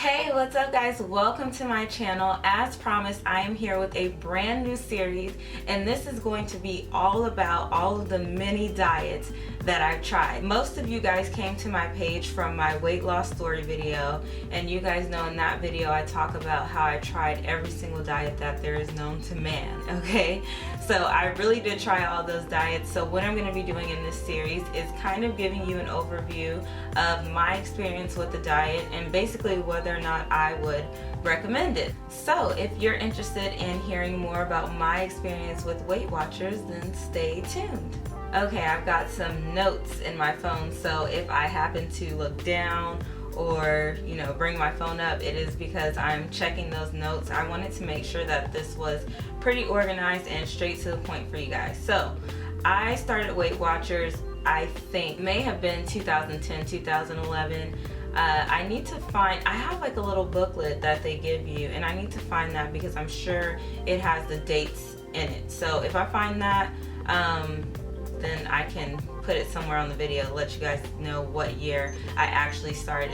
Hey, what's up guys? Welcome to my channel. As promised, I am here with a brand new series, and this is going to be all about all of the mini diets that I've tried. Most of you guys came to my page from my weight loss story video, and you guys know in that video I talk about how I tried every single diet that there is known to man, okay? So I really did try all those diets. So what I'm going to be doing in this series is kind of giving you an overview of my experience with the diet and basically whether or not I would recommend it. So if you're interested in hearing more about my experience with Weight Watchers, then stay tuned. Okay, I've got some notes in my phone, so if I happen to look down or bring my phone up, it is because I'm checking those notes. I wanted to make sure that this was pretty organized and straight to the point for you guys. So I started Weight Watchers, I think may have been 2010, 2011. I need to find, I have like a little booklet that they give you, and I need to find that because I'm sure it has the dates in it. So if I find that, then I can put it somewhere on the video, let you guys know what year I actually started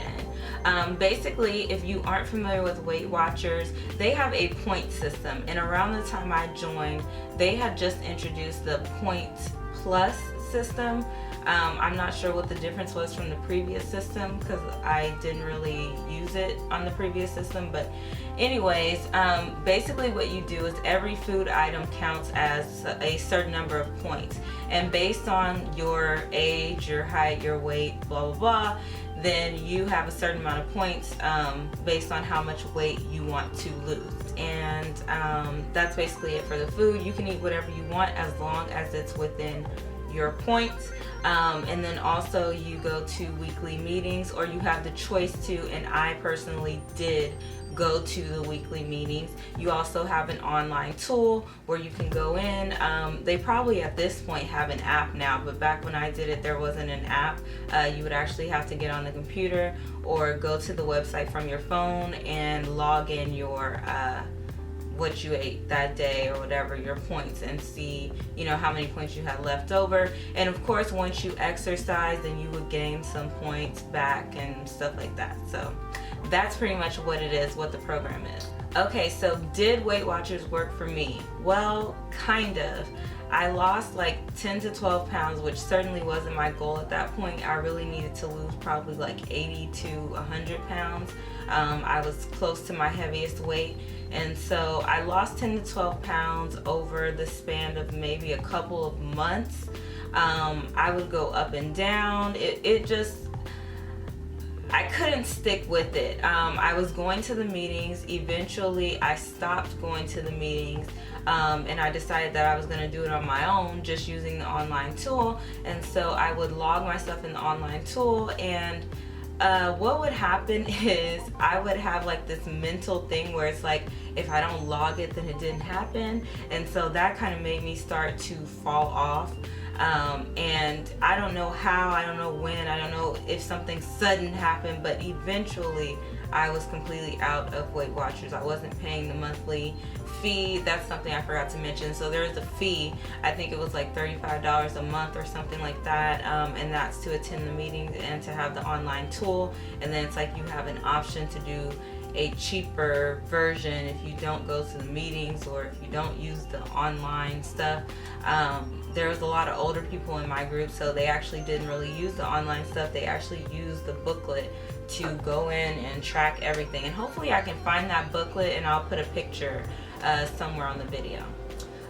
in. Basically, if you aren't familiar with Weight Watchers, they have a point system, and around the time I joined, they had just introduced the Point Plus system. I'm not sure what the difference was from the previous system because I didn't really use it on the previous system, but anyways, basically what you do is every food item counts as a certain number of points, and based on your age, your height, your weight, blah blah blah, then you have a certain amount of points based on how much weight you want to lose. And that's basically it for the food. You can eat whatever you want as long as it's within your points. And then also you go to weekly meetings, or you have the choice to, and I personally did go to the weekly meetings. You also have an online tool where you can go in. They probably at this point have an app now, but back when I did it there wasn't an app. You would actually have to get on the computer or go to the website from your phone and log in your what you ate that day or whatever, your points, and see how many points you had left over. And of course once you exercise, then you would gain some points back and stuff like that. So that's pretty much what it is, what the program is. Okay, so did Weight Watchers work for me? Well, kind of. I lost like 10 to 12 pounds, which certainly wasn't my goal at that point. I really needed to lose probably like 80 to 100 pounds. I was close to my heaviest weight, and so I lost 10 to 12 pounds over the span of maybe a couple of months. I would go up and down. I couldn't stick with it. I was going to the meetings. Eventually I stopped going to the meetings, and I decided that I was going to do it on my own, just using the online tool. And so I would log myself in the online tool, and what would happen is I would have like this mental thing where it's like, if I don't log it, then it didn't happen. And so that kind of made me start to fall off. And I don't know how, I don't know when, I don't know if something sudden happened, but eventually I was completely out of Weight Watchers. I wasn't paying the monthly fee. That's something I forgot to mention. So there's a fee, I think it was like $35 a month or something like that, and that's to attend the meetings and to have the online tool. And then it's like you have an option to do a cheaper version if you don't go to the meetings or if you don't use the online stuff. There was a lot of older people in my group, so they actually didn't really use the online stuff. They actually used the booklet to go in and track everything. And hopefully I can find that booklet and I'll put a picture somewhere on the video.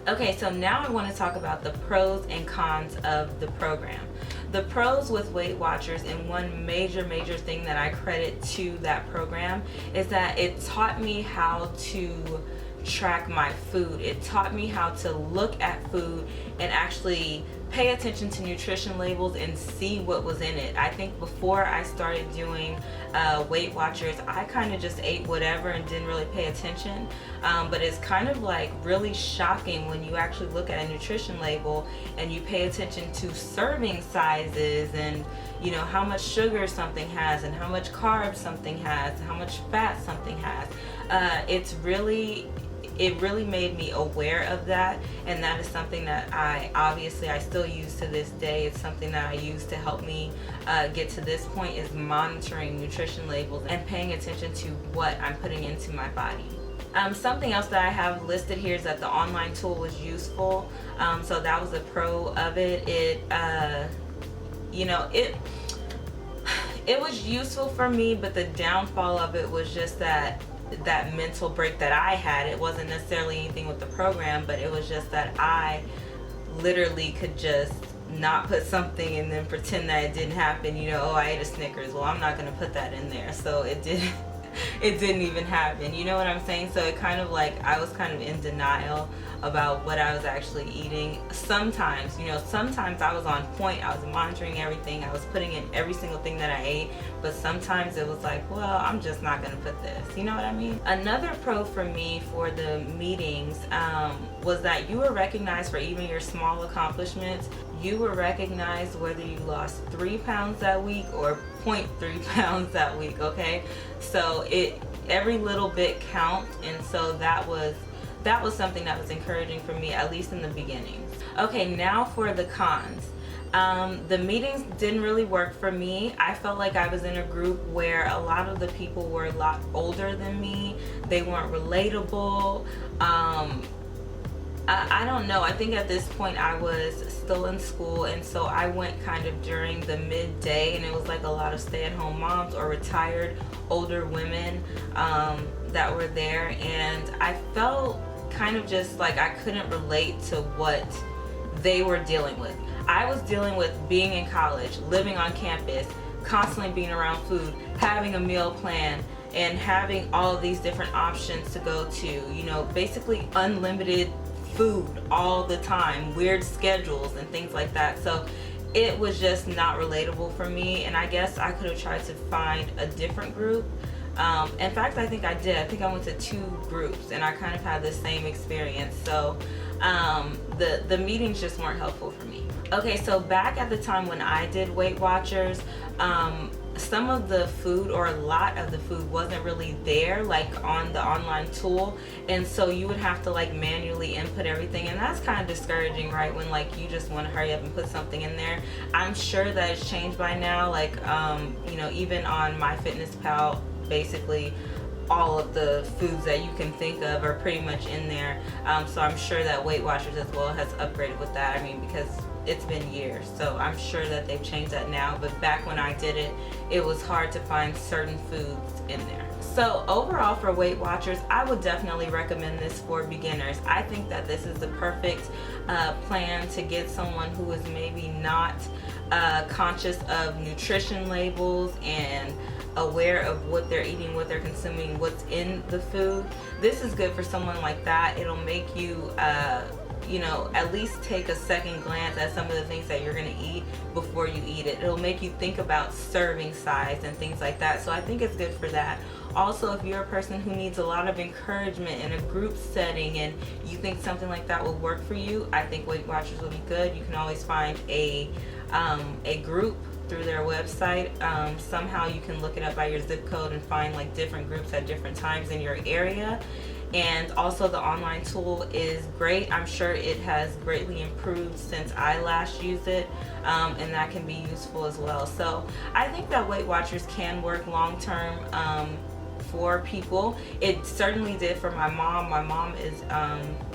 Okay, so now I want to talk about the pros and cons of the program. The pros with Weight Watchers, and one major thing that I credit to that program, is that it taught me how to track my food. It taught me how to look at food and actually pay attention to nutrition labels and see what was in it. I think before I started doing Weight Watchers, I kind of just ate whatever and didn't really pay attention. But it's kind of like really shocking when you actually look at a nutrition label and you pay attention to serving sizes and you know, how much sugar something has and how much carbs something has, how much fat something has. It really made me aware of that, and that is something that I still use to this day. It's something that I use to help me get to this point, is monitoring nutrition labels and paying attention to what I'm putting into my body. Something else that I have listed here is that the online tool was useful. So that was a pro of it. It was useful for me, but the downfall of it was just that mental break that I had. It wasn't necessarily anything with the program, but it was just that I literally could just not put something and then pretend that it didn't happen. You know, oh, I ate a Snickers. Well, I'm not going to put that in there. So it didn't even happen. You know what I'm saying? So it kind of like, I was kind of in denial about what I was actually eating. Sometimes I was on point. I was monitoring everything. I was putting in every single thing that I ate. But sometimes it was like, well, I'm just not going to put this. You know what I mean? Another pro for me for the meetings was that you were recognized for even your small accomplishments. You were recognized whether you lost 3 pounds that week or 0.3 pounds that week, okay? So every little bit counts, and so that was something that was encouraging for me, at least in the beginning. Okay, now for the cons. The meetings didn't really work for me. I felt like I was in a group where a lot of the people were a lot older than me. They weren't relatable. I don't know. I think at this point I was still in school, and so I went kind of during the midday, and it was like a lot of stay-at-home moms or retired older women that were there, and I felt kind of just like I couldn't relate to what they were dealing with. I was dealing with being in college, living on campus, constantly being around food, having a meal plan, and having all of these different options to go to, you know, basically unlimited food all the time, weird schedules and things like that. So it was just not relatable for me, and I guess I could have tried to find a different group. In fact, I think I did. I think I went to 2 groups and I kind of had the same experience. So the meetings just weren't helpful for me. Okay, so back at the time when I did Weight Watchers, some of the food, or a lot of the food, wasn't really there like on the online tool, and so you would have to like manually input everything, and that's kind of discouraging, right? When like you just want to hurry up and put something in there. I'm sure that it's changed by now, like you know, even on MyFitnessPal, basically all of the foods that you can think of are pretty much in there. So I'm sure that Weight Watchers as well has upgraded with that. I mean, because it's been years, so I'm sure that they've changed that now, but back when I did it, it was hard to find certain foods in there. So overall for Weight Watchers, I would definitely recommend this for beginners. I think that this is the perfect plan to get someone who is maybe not conscious of nutrition labels and aware of what they're eating, what they're consuming, what's in the food. This is good for someone like that. It'll make you you know, at least take a second glance at some of the things that you're going to eat before you eat it. It'll make you think about serving size and things like that. So I think it's good for that. Also, if you're a person who needs a lot of encouragement in a group setting and you think something like that will work for you, I think Weight Watchers will be good. You can always find a group through their website. Somehow you can look it up by your zip code and find like different groups at different times in your area. And also the online tool is great. I'm sure it has greatly improved since I last used it, and that can be useful as well. So I think that Weight Watchers can work long term for people. It certainly did for my mom. My mom is,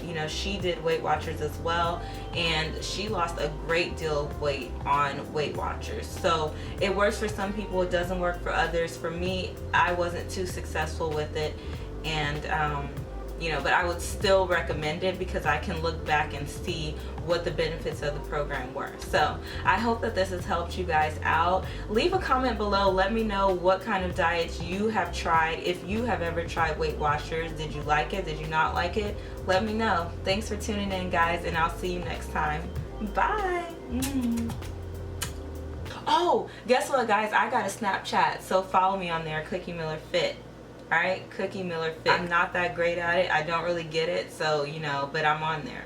you know, she did Weight Watchers as well, and she lost a great deal of weight on Weight Watchers. So it works for some people, it doesn't work for others. For me, I wasn't too successful with it, and you know, but I would still recommend it because I can look back and see what the benefits of the program were. So I hope that this has helped you guys out. Leave a comment below. Let me know what kind of diets you have tried. If you have ever tried Weight Watchers, did you like it? Did you not like it? Let me know. Thanks for tuning in, guys, and I'll see you next time. Bye. Oh, guess what, guys? I got a Snapchat, so follow me on there, Cookie Miller Fit. Alright, Cookie Miller Fit. I'm not that great at it. I don't really get it, so, you know, but I'm on there.